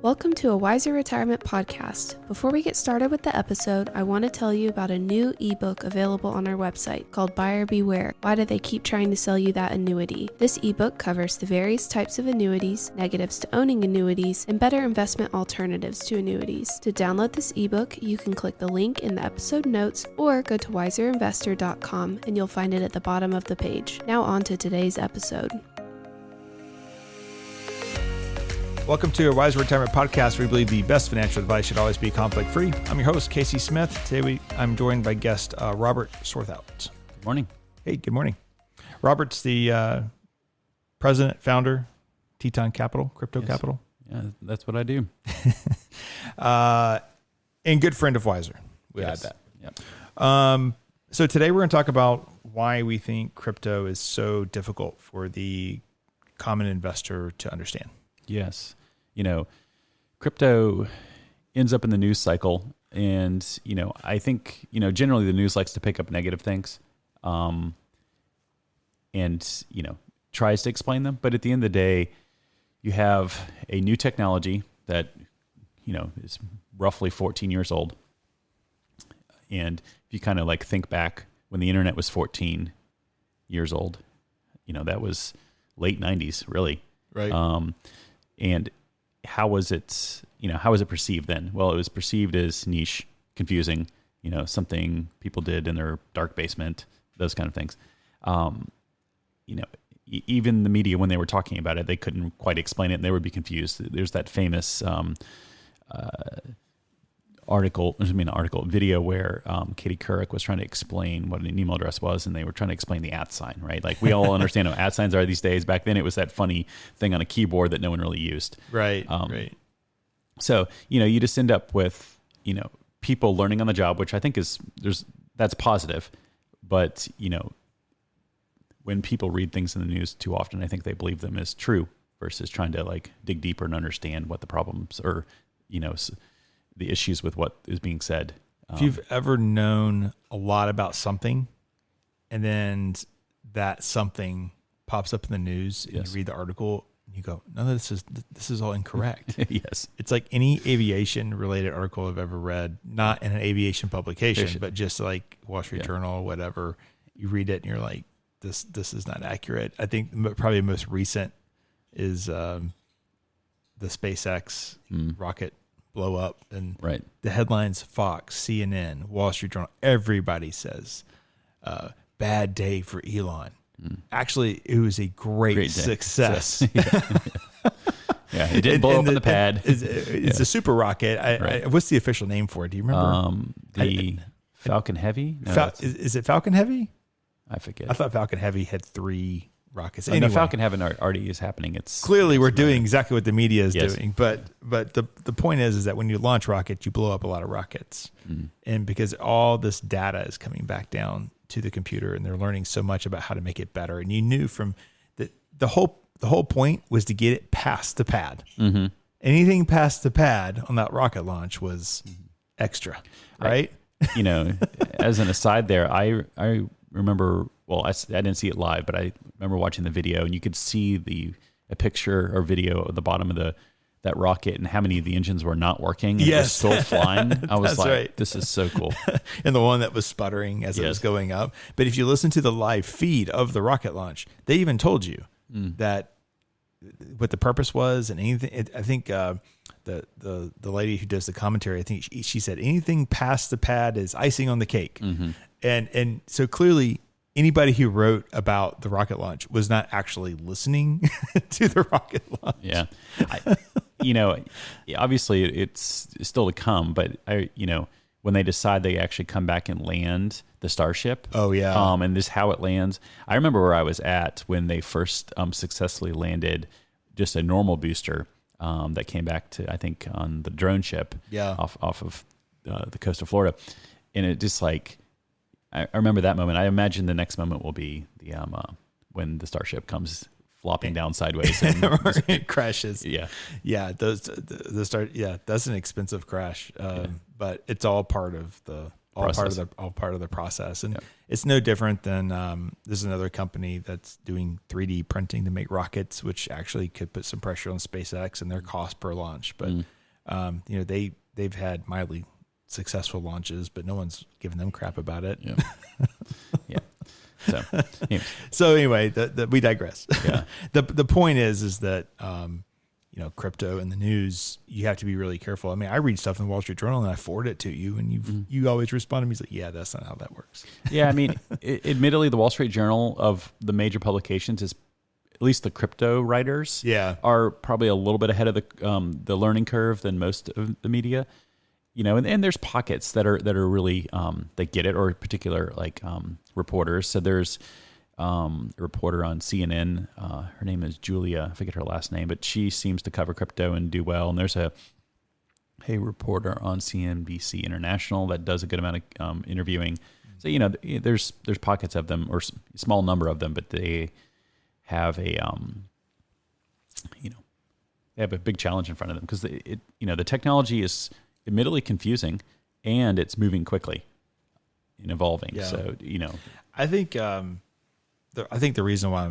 Welcome to a Wiser Retirement podcast. Before we get started with the episode, I want to tell you about a new ebook available on our website called Buyer Beware. Why do they keep trying to sell you that annuity? This ebook covers the various types of annuities, negatives to owning annuities, and better investment alternatives to annuities. To download this ebook, you can click the link in the episode notes or go to wiserinvestor.com and you'll find it at the bottom of the page. Now on to today's episode. Welcome to a Wiser Retirement Podcast, where we believe the best financial advice should always be conflict-free. I'm your host, Casey Smith. Today I'm joined by guest Robert Swarthout. Good morning. Hey, good morning. Robert's the president, founder, Teton Capital, Crypto Capital. Yeah, that's what I do. And good friend of Wiser. We add that. Yep. So today we're going to talk about why we think crypto is so difficult for the common investor to understand. Yes. Crypto ends up in the news cycle. And, I think, generally the news likes to pick up negative things and, tries to explain them. But at the end of the day, you have a new technology that, is roughly 14 years old. And if you kind of think back when the internet was 14 years old, that was late 90s, really. Right. And how was it perceived then? Well, it was perceived as niche, confusing, something people did in their dark basement, those kind of things. Even the media, when they were talking about it, they couldn't quite explain it and they would be confused. There's that famous, video where Katie Couric was trying to explain what an email address was, and they were trying to explain the @ sign, right? Like we all understand what @ signs are these days. Back then, it was that funny thing on a keyboard that no one really used. Right. Right. So you just end up with people learning on the job, which I think that's positive. But when people read things in the news too often, I think they believe them as true versus trying to dig deeper and understand what the problems or the issues with what is being said. If you've ever known a lot about something and then that something pops up in the news and you read the article and you go, no, this is all incorrect. Yes. It's like any aviation related article I've ever read, not in an aviation publication, but just like Wall Street Journal or whatever. You read it and you're like, this is not accurate. I think probably the most recent is the SpaceX rocket blow up, and the headlines, Fox, CNN, Wall Street Journal, everybody says bad day for Elon. Actually, it was a great success. Yeah, it didn't blow up on the pad. It's a super rocket. What's the official name for it? Do you remember? The Falcon Heavy? No, is it Falcon Heavy? I forget. I thought Falcon Heavy had 3 rockets. Anyway, Falcon Heaven already is happening. Clearly we're doing exactly what the media is doing, but the point is that when you launch rockets, you blow up a lot of rockets, and because all this data is coming back down to the computer, and they're learning so much about how to make it better. And you knew from the whole point was to get it past the pad. Mm-hmm. Anything past the pad on that rocket launch was extra, right? As an aside, there, I remember. Well, I didn't see it live, but I remember watching the video, and you could see a picture or video at the bottom of that rocket and how many of the engines were not working and were still flying. I was like, This is so cool. And the one that was sputtering as it was going up. But if you listen to the live feed of the rocket launch, they even told you that what the purpose was and anything. I think the lady who does the commentary, I think she said anything past the pad is icing on the cake. Mm-hmm. And so clearly, anybody who wrote about the rocket launch was not actually listening to the rocket launch. Yeah. Obviously it's still to come, but when they decide they actually come back and land the Starship. Oh yeah. And this, how it lands. I remember where I was at when they first successfully landed just a normal booster that came back to, I think, on the drone ship off of the coast of Florida. And it just I remember that moment. I imagine the next moment will be the when the Starship comes flopping down sideways and it crashes. Yeah. That's an expensive crash. But it's all part of the all part of the process. And it's no different than there's another company that's doing 3D printing to make rockets, which actually could put some pressure on SpaceX and their cost per launch. But they've had mildly successful launches, but no one's giving them crap about it. Yeah. So anyway, we digress. Yeah. The point is that crypto in the news, you have to be really careful. I mean, I read stuff in the Wall Street Journal and I forward it to you, and you always respond to me like, yeah, that's not how that works. Yeah, I mean, admittedly, the Wall Street Journal of the major publications is, at least the crypto writers, are probably a little bit ahead of the learning curve than most of the media. And there's pockets that are really that get it, or particular reporters. So there's a reporter on CNN. Her name is Julia. I forget her last name, but she seems to cover crypto and do well. And there's a reporter on CNBC International that does a good amount of interviewing. So there's pockets of them, or small number of them, but they have they have a big challenge in front of them, because the technology is admittedly confusing, and it's moving quickly and evolving. Yeah. So I think the reason why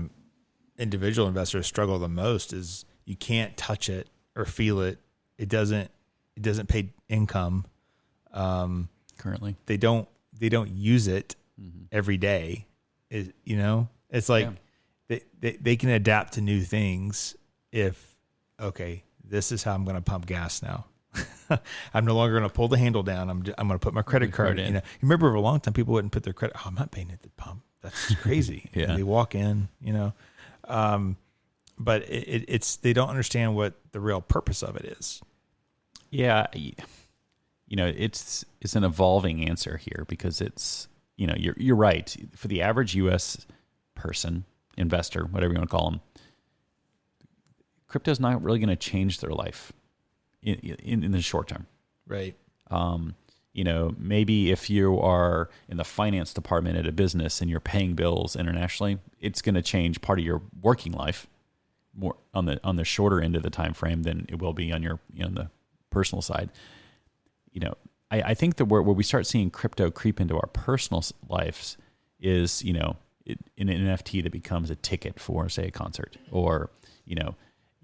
individual investors struggle the most is you can't touch it or feel it. It doesn't pay income. Currently, they don't use it every day. It's like they can adapt to new things if, okay, this is how I'm going to pump gas now. I'm no longer going to pull the handle down. I'm going to put my credit card in. You remember for a long time, people wouldn't put their credit. Oh, I'm not paying at the pump. That's crazy. Yeah. They walk in, but it's, they don't understand what the real purpose of it is. Yeah. It's an evolving answer here, because it's, you're right. For the average U.S. person, investor, whatever you want to call them, crypto is not really going to change their life in the short term. Right. Maybe if you are in the finance department at a business and you're paying bills internationally, it's going to change part of your working life more on the shorter end of the time frame than it will be on your the personal side. I think that where we start seeing crypto creep into our personal lives is in an NFT that becomes a ticket for, say, a concert, or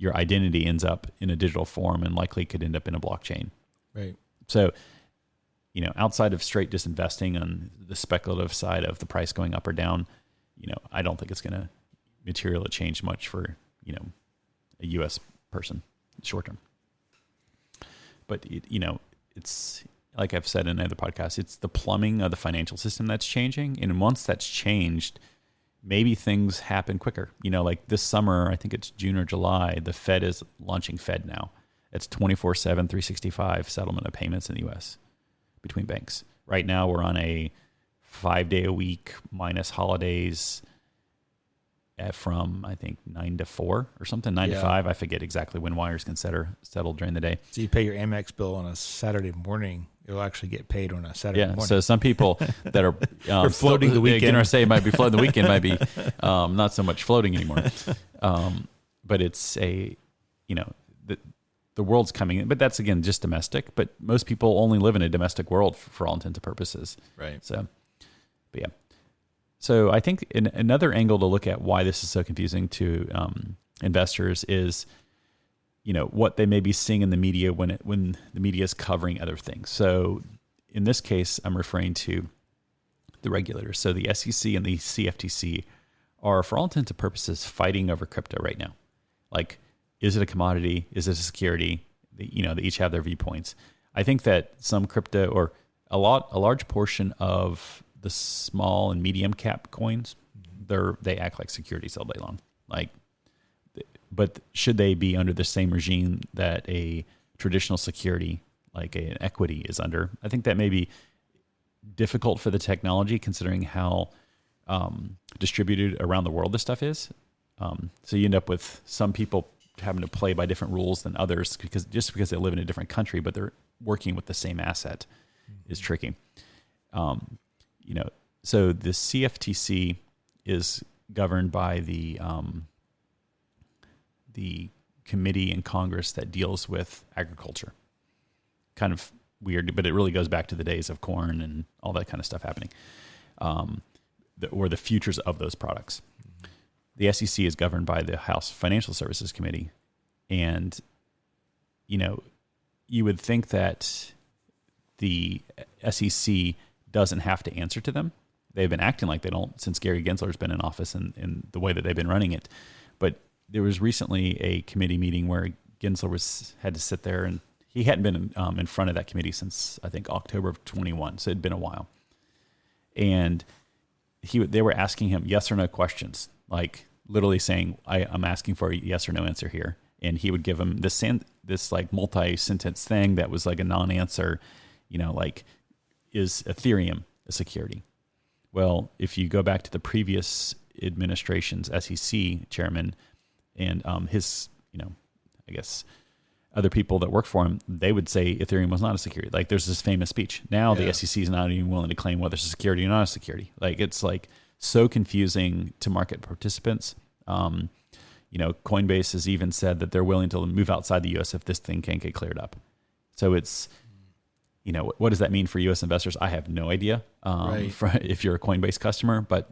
your identity ends up in a digital form and likely could end up in a blockchain. Right. So, outside of straight disinvesting on the speculative side of the price going up or down, I don't think it's going to materially change much for, a U.S. person short term. But, it's like I've said in other podcasts, it's the plumbing of the financial system that's changing. And once that's changed, maybe things happen quicker. Like this summer, I think it's June or July, the Fed is launching Fed Now. It's 24/7, 365 settlement of payments in the U.S. between banks. Right now, we're on a 5-day-a-week minus holidays from, I think, 9 to 4 or something, 9 to 5. I forget exactly when wires can settle during the day. So you pay your Amex bill on a Saturday morning. You'll actually get paid on a Saturday morning. So some people that are floating the weekend, might be floating the weekend, might be not so much floating anymore. But it's the world's coming in. But that's, again, just domestic. But most people only live in a domestic world for all intents and purposes. Right. So, but yeah. So I think another angle to look at why this is so confusing to investors is, what they may be seeing in the media when the media is covering other things. So in this case, I'm referring to the regulators. So the SEC and the CFTC are, for all intents and purposes, fighting over crypto right now. Like, is it a commodity? Is it a security? They each have their viewpoints. I think that some crypto, or a large portion of the small and medium cap coins, they act like securities all day long. But should they be under the same regime that a traditional security, like an equity, is under? I think that may be difficult for the technology, considering how distributed around the world this stuff is. So you end up with some people having to play by different rules than others because they live in a different country, but they're working with the same asset is tricky. So the CFTC is governed by the committee in Congress that deals with agriculture. Kind of weird, but it really goes back to the days of corn and all that kind of stuff happening, or the futures of those products. The SEC is governed by the House Financial Services Committee, and you would think that the SEC doesn't have to answer to them. They've been acting like they don't since Gary Gensler's been in office and the way that they've been running it. But there was recently a committee meeting where Gensler had to sit there, and he hadn't been in front of that committee since, I think, October of 21. So it had been a while. And they were asking him yes or no questions, like literally saying, I'm asking for a yes or no answer here. And he would give them this like multi-sentence thing that was like a non-answer, like, is Ethereum a security? Well, if you go back to the previous administration's SEC chairman and his, I guess, other people that work for him, they would say Ethereum was not a security. Like, there's this famous speech. Now the SEC is not even willing to claim whether it's a security or not a security. Like, it's like so confusing to market participants. Coinbase has even said that they're willing to move outside the U.S. if this thing can't get cleared up. So it's, what does that mean for U.S. investors? I have no idea. If you're a Coinbase customer, but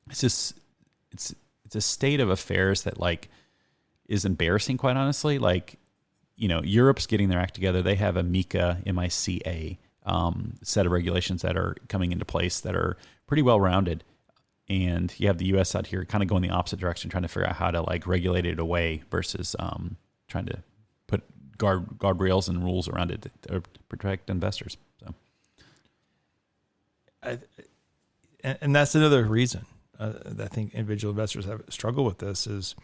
it's just it's a state of affairs that like is embarrassing, quite honestly. Like, Europe's getting their act together. They have a MiCA, M-I-C-A, set of regulations that are coming into place that are pretty well rounded. And you have the U.S. out here kind of going the opposite direction, trying to figure out how to like regulate it away versus trying to put guardrails and rules around it to protect investors. So, and that's another reason that I think individual investors have struggled with this is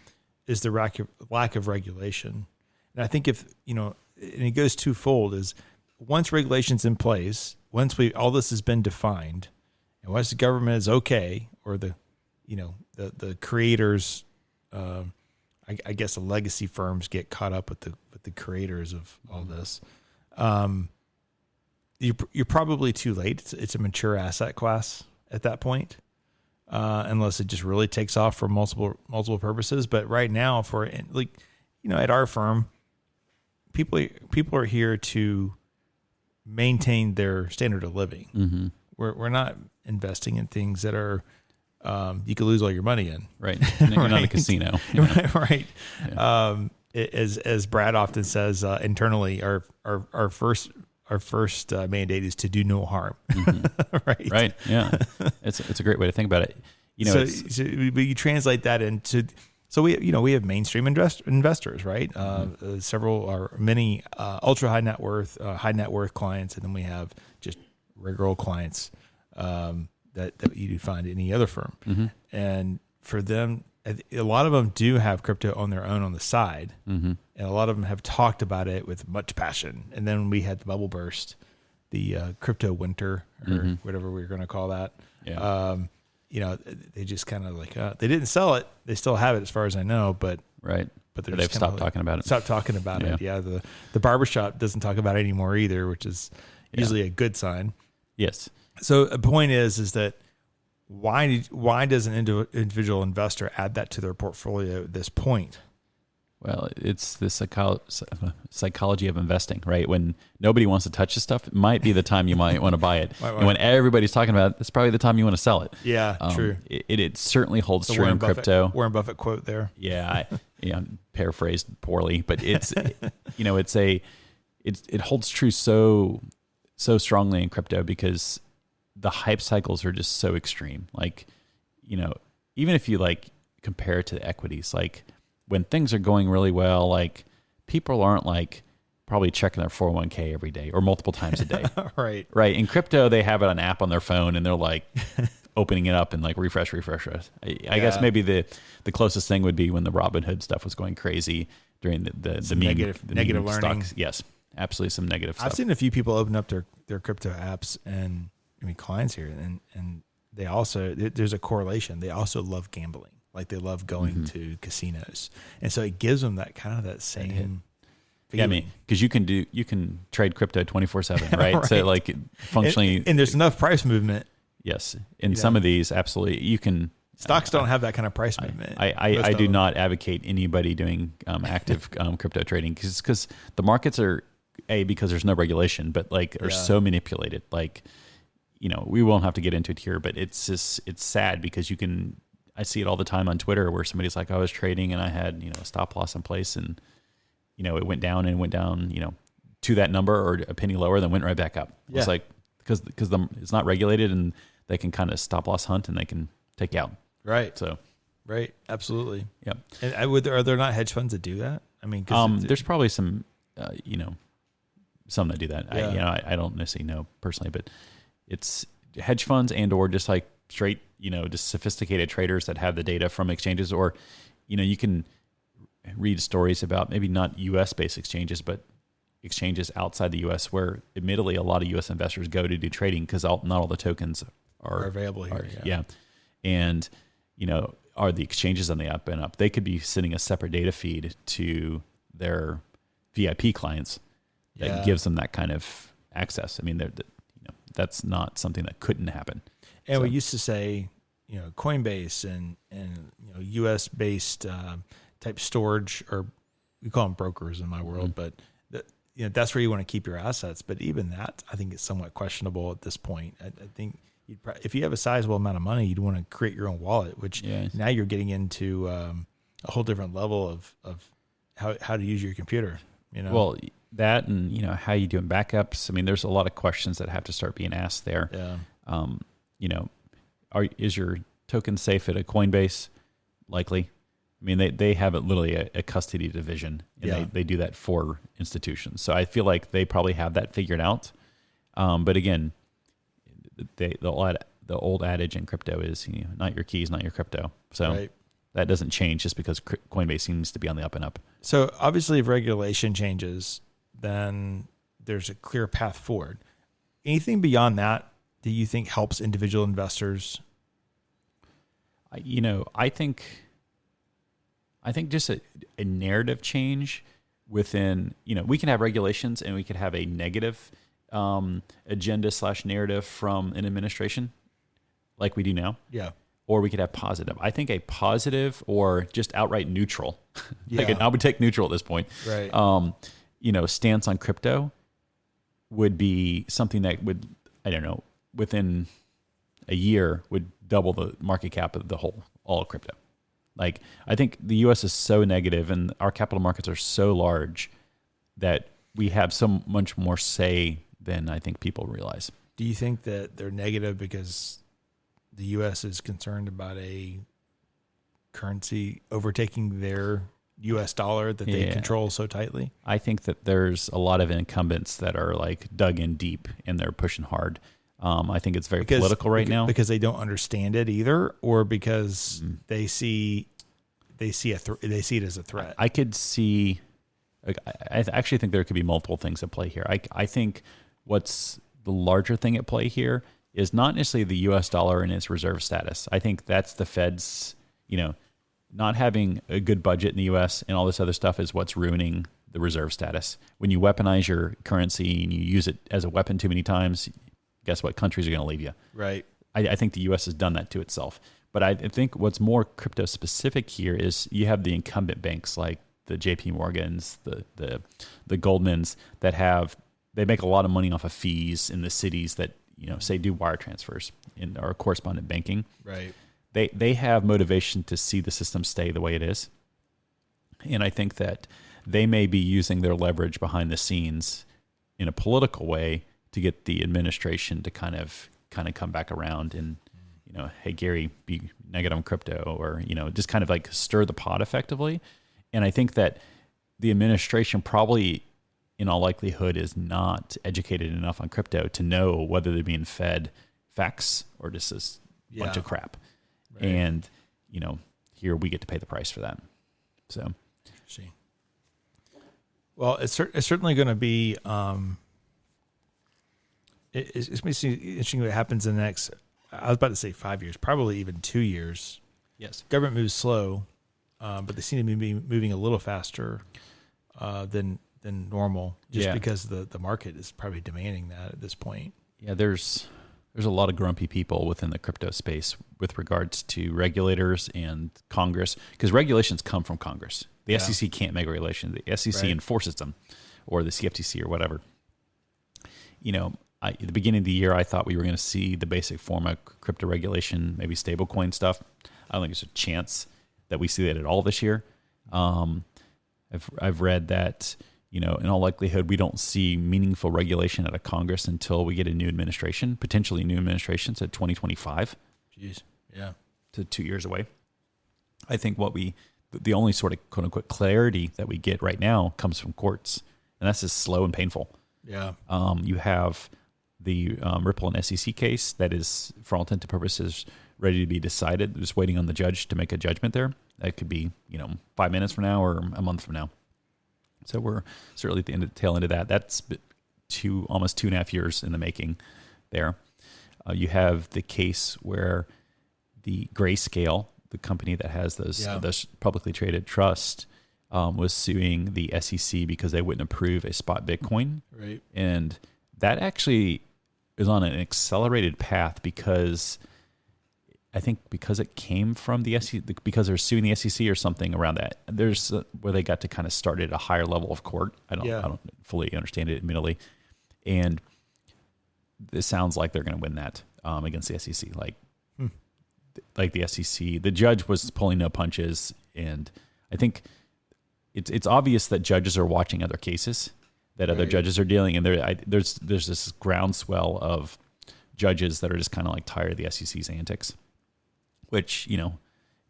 the lack of regulation. And I think if and it goes twofold: is once regulation's in place, once all this has been defined, and once the government is okay, or the creators, I guess the legacy firms get caught up with the creators of all this. You're probably too late. It's a mature asset class at that point, unless it just really takes off for multiple purposes. But right now, at our firm, people are here to maintain their standard of living. Mm-hmm. We're not investing in things that are you could lose all your money in. Right. You're not a casino. Right. Yeah. As Brad often says internally, our first mandate is to do no harm. Mm-hmm. Right. Yeah. It's a great way to think about it. So you translate that into. So we have mainstream investors, right? Many ultra high net worth clients, and then we have just regular clients that you find in any other firm. Mm-hmm. And for them, a lot of them do have crypto on their own on the side, mm-hmm. and a lot of them have talked about it with much passion. And then we had the bubble burst, the crypto winter, or mm-hmm. whatever we're going to call that. Yeah. They just kind of like they didn't sell it. They still have it, as far as I know, but they've stopped talking about it. Stopped talking about it. Yeah. The barbershop doesn't talk about it anymore either, which is usually a good sign. Yes. So the point is that why does an individual investor add that to their portfolio at this point? Well, it's the psychology of investing, right? When nobody wants to touch this stuff, it might be the time you might want to buy it. And when everybody's talking about it, it's probably the time you want to sell it. Yeah, true. It certainly holds true in crypto. Warren Buffett quote there. Yeah, I'm paraphrased poorly, but it's it holds true so strongly in crypto because the hype cycles are just so extreme. Like, even if you like compare it to the equities, like when things are going really well, like people aren't like probably checking their 401k every day or multiple times a day. Right. In crypto, they have an app on their phone and they're like opening it up and like refresh. I guess maybe the closest thing would be when the Robinhood stuff was going crazy during the negative learning. Stocks. Yes, absolutely some negative stuff. I've seen a few people open up their crypto apps, and clients here, and they also, there's a correlation. They also love gambling. Like they love going mm-hmm. to casinos. And so it gives them that kind of that same feeling. Yeah, I mean, because you can trade crypto 24/7, right? Right. So like functionally, and there's enough price movement. Yes, in some of these, absolutely, you can. Stocks don't have that kind of price movement. I do not advocate anybody doing active crypto trading because the markets are because there's no regulation, but like are so manipulated. Like, we won't have to get into it here, but it's sad because I see it all the time on Twitter where somebody's like, I was trading and I had, a stop loss in place and, it went down to that number or a penny lower, then went right back up. Yeah. It's like, because it's not regulated and they can kind of stop loss hunt and they can take you out. Right. So. Right. Absolutely. Yep. And are there not hedge funds that do that? I mean, there's probably some, some that do that. Yeah. I don't necessarily know personally, but it's hedge funds or just like straight, just sophisticated traders that have the data from exchanges, or, you can read stories about maybe not U.S. based exchanges, but exchanges outside the U.S. where admittedly a lot of U.S. investors go to do trading because not all the tokens are available here. Yeah. And, are the exchanges on the up and up? They could be sending a separate data feed to their VIP clients that gives them that kind of access. I mean, that's not something that couldn't happen. And we used to say, Coinbase and U.S. based type storage, or we call them brokers in my world, but that's where you want to keep your assets. But even that, I think, is somewhat questionable at this point. I think if you have a sizable amount of money, you'd want to create your own wallet, which now you're getting into a whole different level of how to use your computer. Well, that and how you doing backups. I mean, there's a lot of questions that have to start being asked there. Yeah. Is your token safe at a Coinbase? Likely. I mean, they have it literally a custody division, and they do that for institutions. So I feel like they probably have that figured out. But again, the old adage in crypto is, not your keys, not your crypto. So that doesn't change just because Coinbase seems to be on the up and up. So obviously, if regulation changes, then there's a clear path forward. Anything beyond that do you think helps individual investors? I think just a narrative change within, we can have regulations and we could have a negative agenda / narrative from an administration like we do now. Yeah. Or we could have positive. I think a positive or just outright neutral, Yeah. I would take neutral at this point. Right. Stance on crypto would be something that would, within a year would double the market cap of all of crypto. Like, I think the U.S. is so negative and our capital markets are so large that we have so much more say than I think people realize. Do you think that they're negative because the U.S. is concerned about a currency overtaking their U.S. dollar that they control so tightly? I think that there's a lot of incumbents that are like dug in deep and they're pushing hard. I think it's very political right now because they don't understand it either, or because they see it as a threat. I could see. I actually think there could be multiple things at play here. I think what's the larger thing at play here is not necessarily the U.S. dollar and its reserve status. I think that's the Fed's, not having a good budget in the U.S. and all this other stuff is what's ruining the reserve status. When you weaponize your currency and you use it as a weapon too many times, guess what? Countries are going to leave you. Right. I think the U.S. has done that to itself. But I think what's more crypto specific here is you have the incumbent banks like the JP Morgans, the Goldmans that they make a lot of money off of fees in the cities that, say do wire transfers in our correspondent banking. Right. They have motivation to see the system stay the way it is. And I think that they may be using their leverage behind the scenes in a political way to get the administration to kind of come back around and, hey, Gary, be negative on crypto, or, just kind of like stir the pot effectively. And I think that the administration probably, in all likelihood, is not educated enough on crypto to know whether they're being fed facts or just this bunch of crap. Right. And, here we get to pay the price for that. So, well, it's certainly going to be, it's going to be interesting what happens in the next, I was about to say 5 years, probably even 2 years. Yes. Government moves slow, but they seem to be moving a little faster than normal, just because the market is probably demanding that at this point. Yeah, there's a lot of grumpy people within the crypto space with regards to regulators and Congress, because regulations come from Congress. The SEC can't make regulations. The SEC enforces them. or the CFTC or whatever. At the beginning of the year, I thought we were going to see the basic form of crypto regulation, maybe stablecoin stuff. I don't think there's a chance that we see that at all this year. I've read that, in all likelihood, we don't see meaningful regulation out of Congress until we get a new administration, potentially a new administration, so 2025. Jeez, yeah. To 2 years away. I think the only sort of quote unquote clarity that we get right now comes from courts, and that's just slow and painful. Yeah. You have the Ripple and SEC case that is, for all intents and purposes, ready to be decided. Just waiting on the judge to make a judgment there. That could be, 5 minutes from now or a month from now. So we're certainly at the tail end of that. That's almost 2.5 years in the making there. You have the case where the Grayscale, the company that has those publicly traded trust, was suing the SEC because they wouldn't approve a spot Bitcoin. Right. And that actually is on an accelerated path because I think because it came from the SEC, because they're suing the SEC or something around that. There's where they got to kind of start at a higher level of court. I don't fully understand it, admittedly. And it sounds like they're going to win that against the SEC. Like the SEC, the judge was pulling no punches, and I think it's obvious that judges are watching other cases that other judges are dealing, and there's this groundswell of judges that are just kind of like tired of the SEC's antics, which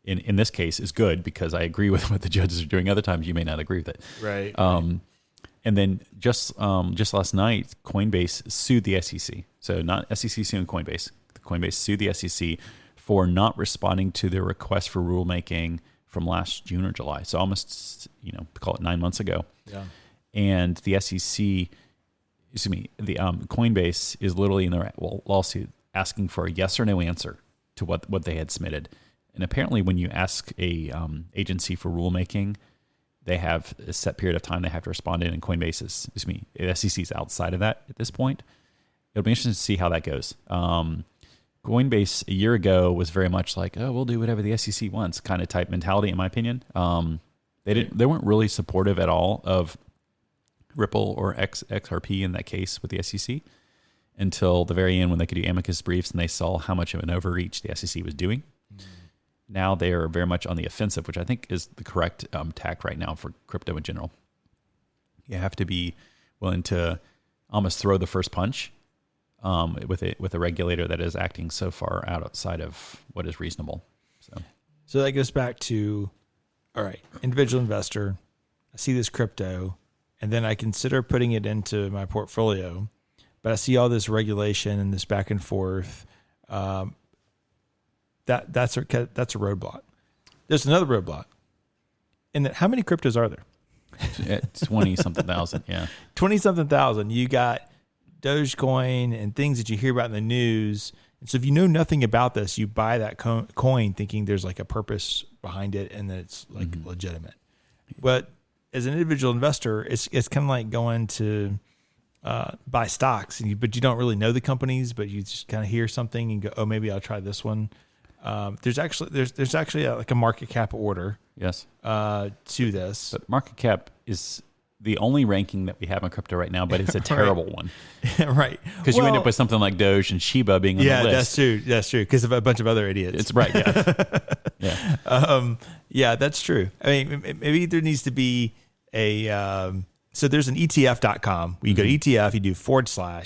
in this case is good because I agree with what the judges are doing. Other times you may not agree with it. Right. And then just last night, Coinbase sued the SEC. So not SEC suing Coinbase. Coinbase sued the SEC for not responding to their request for rulemaking from last June or July. So almost, call it 9 months ago. Yeah. And the SEC, Coinbase is literally in their lawsuit asking for a yes or no answer to what they had submitted. And apparently when you ask a agency for rulemaking, they have a set period of time they have to respond in, and Coinbase the SEC is outside of that at this point. It'll be interesting to see how that goes. Coinbase a year ago was very much like, oh, we'll do whatever the SEC wants kind of type mentality, in my opinion. They weren't really supportive at all of Ripple or XRP in that case with the SEC until the very end when they could do amicus briefs and they saw how much of an overreach the SEC was doing. Now they are very much on the offensive, which I think is the correct tack right now for crypto in general. You have to be willing to almost throw the first punch with a regulator that is acting so far outside of what is reasonable. So that goes back to, all right, individual investor, I see this crypto, and then I consider putting it into my portfolio, but I see all this regulation and this back and forth. That's a roadblock. There's another roadblock. And how many cryptos are there? 20-something thousand, yeah. 20-something thousand. You got Dogecoin and things that you hear about in the news. And so if you know nothing about this, you buy that coin thinking there's like a purpose behind it and that it's like legitimate. But as an individual investor, it's kind of like going to buy stocks, but you don't really know the companies, but you just kind of hear something and go, oh, maybe I'll try this one. There's actually like a market cap order. Yes. To this. But market cap is the only ranking that we have on crypto right now, but it's a terrible one. Right. Because you end up with something like Doge and Shiba being on the list. That's true. Because of a bunch of other idiots. It's right. Yeah. Yeah. Yeah, that's true. I mean, maybe there needs to be so there's an ETF.com where you go to ETF, you do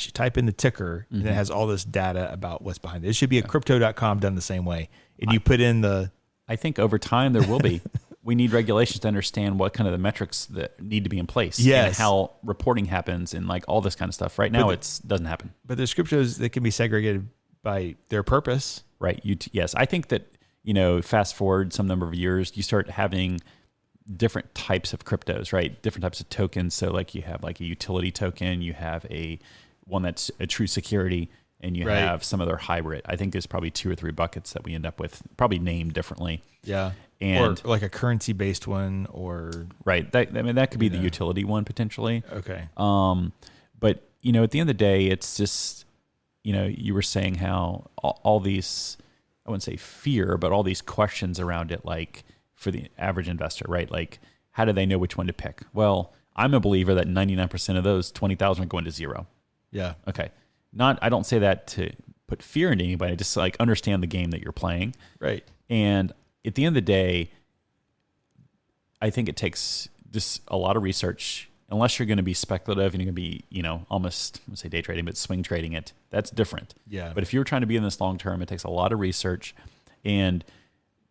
/ you type in the ticker, and it has all this data about what's behind it. It should be a crypto.com done the same way. And you put in I think over time there will be. We need regulations to understand what kind of the metrics that need to be in place. Yes. And how reporting happens and like all this kind of stuff. Right now it doesn't happen. But there's cryptos that can be segregated by their purpose. Right. Yes. I think that, fast forward some number of years, you start having different types of cryptos, right? Different types of tokens. So like you have like a utility token, you have one that's a true security, and you have some other hybrid. I think there's probably 2 or 3 buckets that we end up with, probably named differently. Yeah. And or like a currency based one or right. That could be the utility one potentially. Okay. But at the end of the day, it's just, you were saying how all these, I wouldn't say fear, but all these questions around it, like for the average investor, right? Like, how do they know which one to pick? Well, I'm a believer that 99% of those 20,000 are going to zero. Yeah. Okay. I don't say that to put fear into anybody, just like understand the game that you're playing. Right. And at the end of the day, I think it takes just a lot of research. Unless you're going to be speculative and you're going to be, almost, I would say day trading, but swing trading it, that's different. Yeah. But if you're trying to be in this long term, it takes a lot of research. And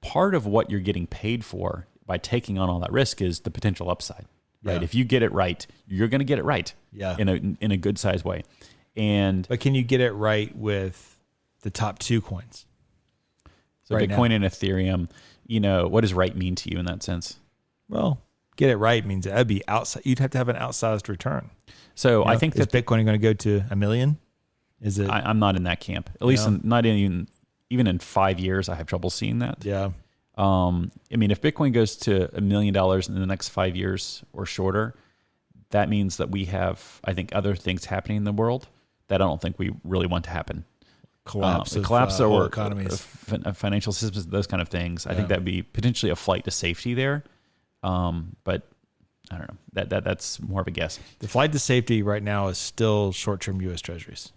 part of what you're getting paid for by taking on all that risk is the potential upside, right? Yeah. If you get it right, you're going to get it right in a good size way. But can you get it right with the top 2 coins? So right Bitcoin now? and Ethereum, what does right mean to you in that sense? Well, get it right means that'd be outside. You'd have to have an outsized return. So I think is Bitcoin going to go to $1 million? Is it? I'm not in that camp. At least not even in 5 years. I have trouble seeing that. Yeah. If Bitcoin goes to $1 million in the next 5 years or shorter, that means that we have, I think, other things happening in the world that I don't think we really want to happen. Collapse of or economies, financial systems, those kind of things. I think that'd be potentially a flight to safety there. But I don't know. That's more of a guess. The flight to safety right now is still short-term U.S. Treasuries.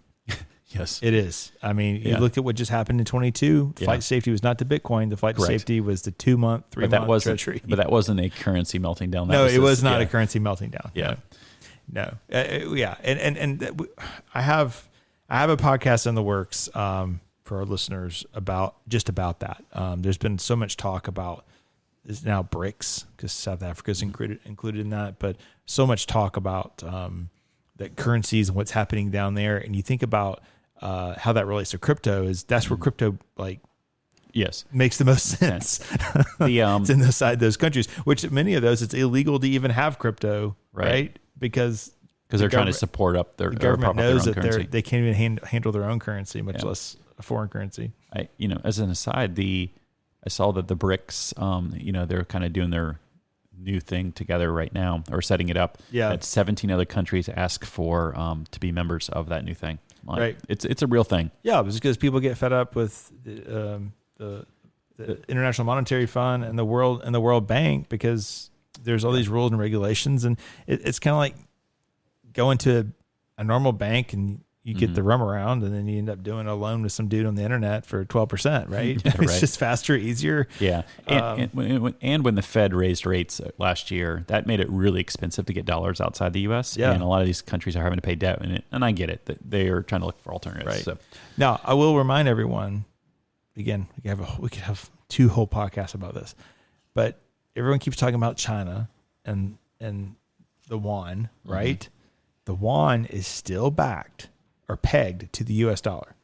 Yes, it is. You look at what just happened in 22. The flight to safety was not to Bitcoin. The flight to safety was the 2-month, 3-month Treasury. But that wasn't a currency melting down. It was not a currency melting down. Yeah. No. Yeah. And I have a podcast in the works for our listeners about that. There's been so much talk about is now BRICS because South Africa is included in that, but so much talk about that currencies and what's happening down there. And you think about how that relates to crypto that's where crypto makes the most sense. It's in those countries, which many of those, it's illegal to even have crypto, right? Because they're trying to support up their government knows that currency. they can't even handle their own currency, much less a foreign currency. As an aside, I saw that the BRICS, they're kind of doing their new thing together right now, or setting it up. Yeah, that 17 other countries ask for to be members of that new thing. Right, it's a real thing. Yeah, it's because people get fed up with the International Monetary Fund and the World Bank because there's all these rules and regulations, and it's kind of like going to a normal bank and you get the runaround, and then you end up doing a loan with some dude on the internet for 12%, right? Yeah, it's just faster, easier. Yeah. And when the Fed raised rates last year, that made it really expensive to get dollars outside the U.S. Yeah. And a lot of these countries are having to pay debt in it. And I get it, that they are trying to look for alternatives. Right. So. Now, I will remind everyone, again, we could have 2 whole podcasts about this, but everyone keeps talking about China and the yuan, right? Mm-hmm. The yuan is still backed or pegged to the U.S. dollar.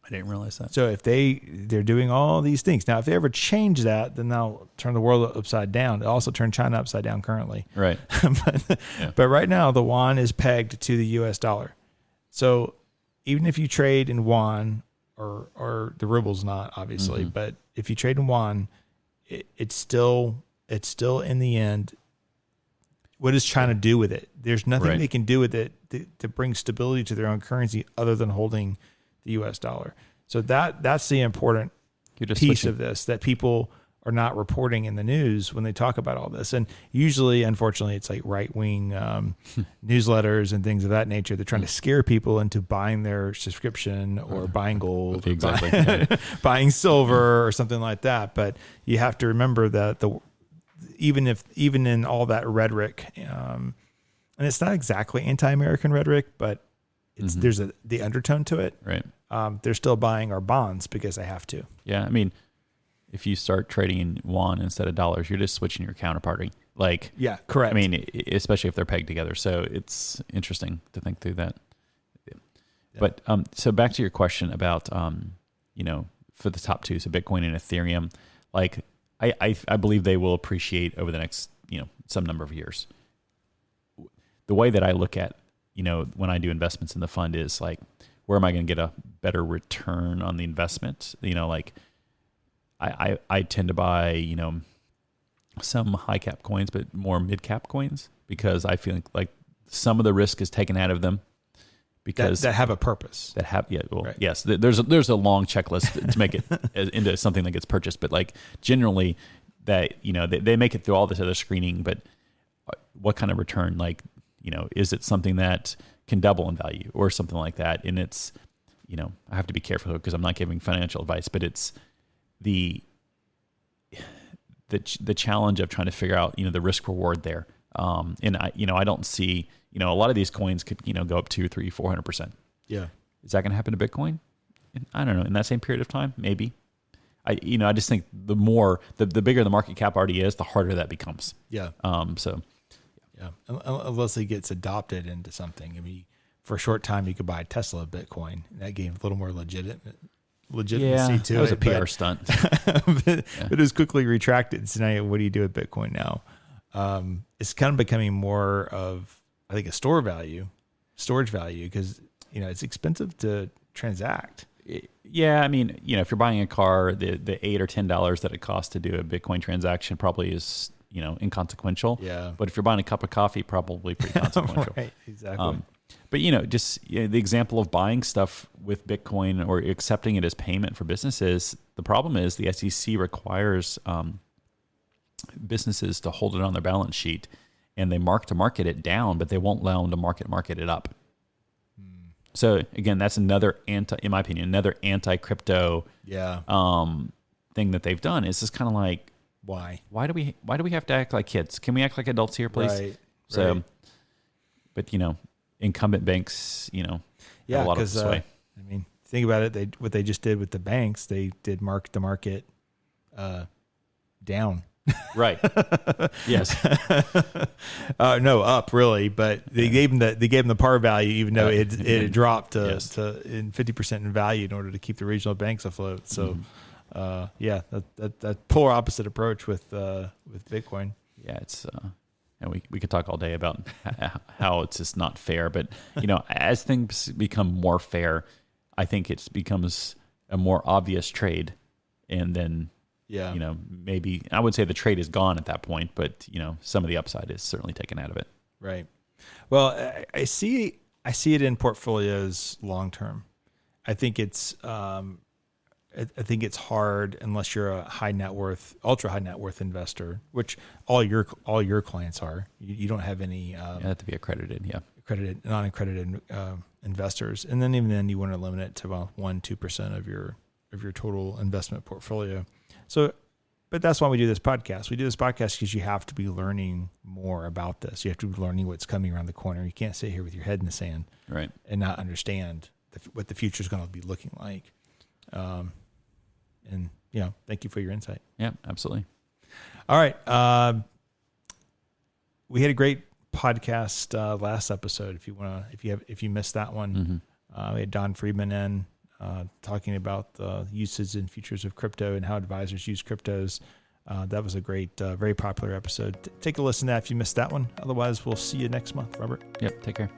I didn't realize that. So if they're doing all these things. Now, if they ever change that, then they'll turn the world upside down. They also turn China upside down currently. Right. But right now, the yuan is pegged to the U.S. dollar. So even if you trade in yuan, or the ruble's not, obviously, but if you trade in yuan, it's still in the end, what does China do with it? There's nothing they can do with it to bring stability to their own currency other than holding the U.S. dollar. So that's the important piece of this that people are not reporting in the news when they talk about all this. And usually, unfortunately, it's like right-wing newsletters and things of that nature. They're trying to scare people into buying their subscription or buying gold, or buying silver or something like that. But you have to remember that even in all that rhetoric, and it's not exactly anti-American rhetoric, but there's the undertone to it. Right. They're still buying our bonds because they have to. Yeah. I mean, if you start trading in yuan instead of dollars, you're just switching your counterparty. Yeah, correct. I mean, especially if they're pegged together. So it's interesting to think through that. Yeah. But so back to your question about, for the top 2, so Bitcoin and Ethereum, I believe they will appreciate over the next, some number of years. The way that I look at, when I do investments in the fund is where am I going to get a better return on the investment? I tend to buy, some high cap coins, but more mid cap coins because I feel like some of the risk is taken out of them because that have a purpose. Right. Yes, there's a long checklist to make it into something that gets purchased, but generally that, they make it through all this other screening, but what kind of return, like, is it something that can double in value or something like that? And it's, I have to be careful because I'm not giving financial advice, but it's the challenge of trying to figure out, the risk reward there. And I don't see, a lot of these coins could, go up 200, 300, 400%. Yeah. Is that going to happen to Bitcoin? I don't know. In that same period of time, maybe. I just think the bigger the market cap already is, the harder that becomes. Yeah. Yeah. Unless it gets adopted into something. I mean, for a short time, you could buy a Tesla Bitcoin. That gave a little more legitimacy to it. That was a PR stunt. But it was quickly retracted. So now, what do you do with Bitcoin now? It's kind of becoming more of, I think, a storage value, because, it's expensive to transact. Yeah, I mean, if you're buying a car, the $8 or $10 that it costs to do a Bitcoin transaction probably is, inconsequential. Yeah. But if you're buying a cup of coffee, probably pretty consequential. Right, exactly. But the example of buying stuff with Bitcoin or accepting it as payment for businesses, the problem is the SEC requires businesses to hold it on their balance sheet, and they mark to market it down, but they won't allow them to market it up. So again, that's in my opinion, another anti-crypto thing that they've done. Is just kind of like, why do we have to act like kids? Can we act like adults here, please? Right. So, right. But incumbent banks, have a lot of sway. I mean, think about it. What they just did with the banks, they did mark the market down. Right. Yes. No, up really, but they gave them the par value, even though it had dropped to 50% in value in order to keep the regional banks afloat. So, that polar opposite approach with Bitcoin. Yeah, it's and we could talk all day about how it's just not fair, but as things become more fair, I think it becomes a more obvious trade, and then. Yeah. Maybe I would say the trade is gone at that point, but some of the upside is certainly taken out of it. Right. Well, I see it in portfolios long term. I think it's hard unless you're a ultra high net worth investor, which all your clients are. You don't have any. You have to be accredited. Yeah. Non-accredited investors, and then even then you want to limit it to about 1-2% of your total investment portfolio. So, but that's why we do this podcast. We do this podcast because you have to be learning more about this. You have to be learning what's coming around the corner. You can't sit here with your head in the sand, right, and not understand what the future is going to be looking like. And thank you for your insight. Yeah, absolutely. All right, we had a great podcast last episode. If you missed that one, we had Don Friedman in. Talking about the uses and futures of crypto and how advisors use cryptos. That was a great, very popular episode. Take a listen to that if you missed that one. Otherwise, we'll see you next month, Robert. Yep, take care.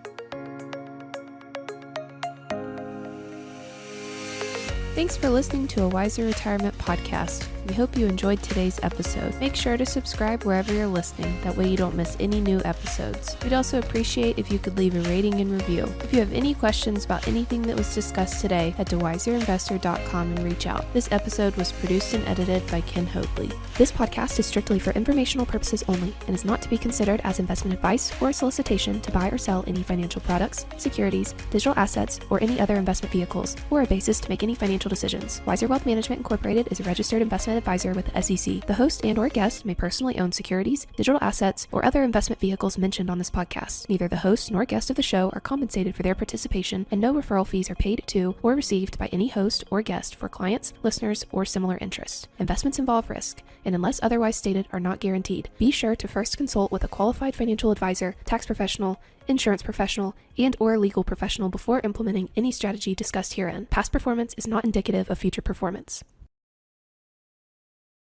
Thanks for listening to a Wiser Retirement podcast. We hope you enjoyed today's episode. Make sure to subscribe wherever you're listening. That way you don't miss any new episodes. We'd also appreciate if you could leave a rating and review. If you have any questions about anything that was discussed today, head to wiserinvestor.com and reach out. This episode was produced and edited by Ken Hoadley. This podcast is strictly for informational purposes only and is not to be considered as investment advice or a solicitation to buy or sell any financial products, securities, digital assets, or any other investment vehicles, or a basis to make any financial decisions. Wiser Wealth Management Incorporated is a registered investment advisor with the SEC. The host and/or guest may personally own securities, digital assets, or other investment vehicles mentioned on this podcast. Neither the host nor guest of the show are compensated for their participation, and no referral fees are paid to or received by any host or guest for clients, listeners, or similar interests. Investments involve risk, and unless otherwise stated, are not guaranteed. Be sure to first consult with a qualified financial advisor, tax professional, insurance professional, and/or legal professional before implementing any strategy discussed herein. Past performance is not indicative of future performance.